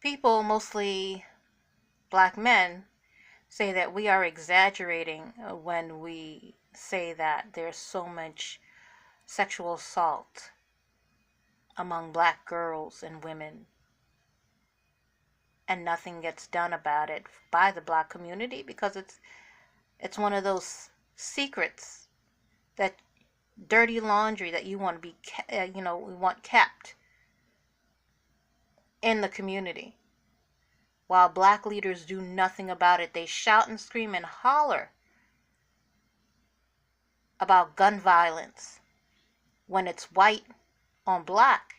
People, mostly black men, say that we are exaggerating when we say that there's so much sexual assault among black girls and women, and nothing gets done about it by the black community because it's one of those secrets, that dirty laundry that you want to be we want kept in the community, while black leaders do nothing about it. They shout and scream and holler about gun violence when it's white on black,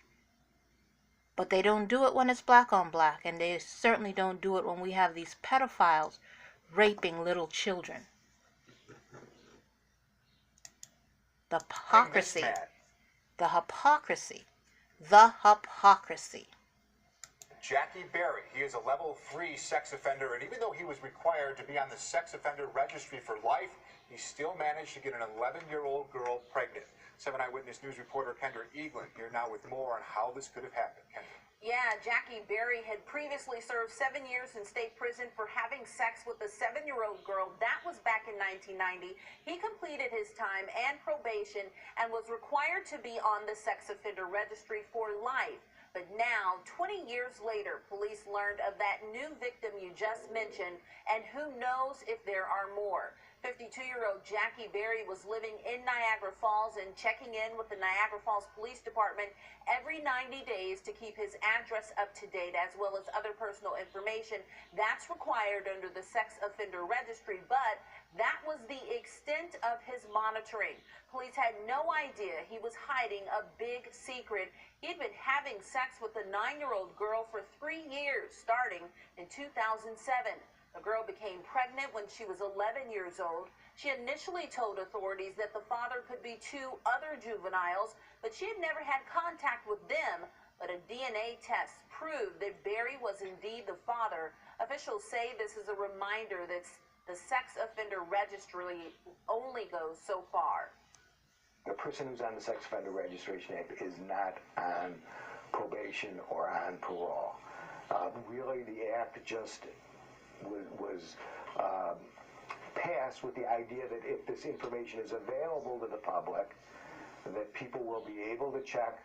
but they don't do it when it's black on black, and they certainly don't do it when we have these pedophiles raping little children. The hypocrisy. The hypocrisy. The hypocrisy. Jackie Berry, he is a level 3 sex offender, and even though he was required to be on the sex offender registry for life, he still managed to get an 11-year-old girl pregnant. 7 Eyewitness News reporter Kendra Eaglin here now with more on how this could have happened. Kendra. Yeah, Jackie Berry had previously served 7 years in state prison for having sex with a 7-year-old girl. That was back in 1990. He completed his time and probation and was required to be on the sex offender registry for life. But now, 20 years later, police learned of that new victim you just mentioned, and who knows if there are more. 52-year-old Jackie Berry was living in Niagara Falls and checking in with the Niagara Falls Police Department every 90 days to keep his address up to date, as well as other personal information. That's required under the sex offender registry, but that was the extent of his monitoring. Police had no idea he was hiding a big secret. He'd been having sex with a 9-year-old girl for 3 years, starting in 2007. The girl became pregnant when she was 11 years old. She initially told authorities that the father could be 2 other juveniles, but she had never had contact with them. But a DNA test proved that Berry was indeed the father. Officials say this is a reminder that the sex offender registry only goes so far. The person who's on the sex offender registration act is not on probation or on parole. Really, the act just was passed with the idea that if this information is available to the public, that people will be able to check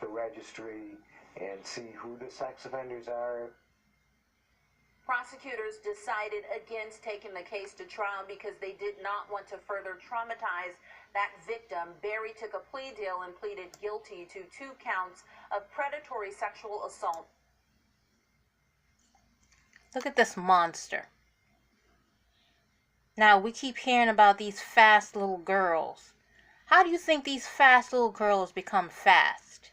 the registry and see who the sex offenders are. Prosecutors decided against taking the case to trial because they did not want to further traumatize that victim. Berry took a plea deal and pleaded guilty to 2 counts of predatory sexual assault. Look at this monster. Now, we keep hearing about these fast little girls. How do you think these fast little girls become fast?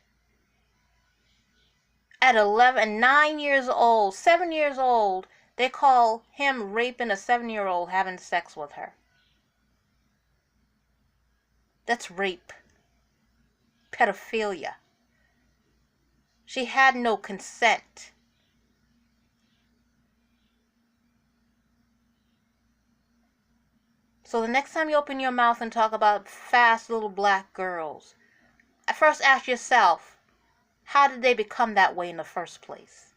At 11, 9 years old, 7 years old, they call him raping a 7-year-old having sex with her. That's rape. Pedophilia. She had no consent. So the next time you open your mouth and talk about fast little black girls, first ask yourself, how did they become that way in the first place?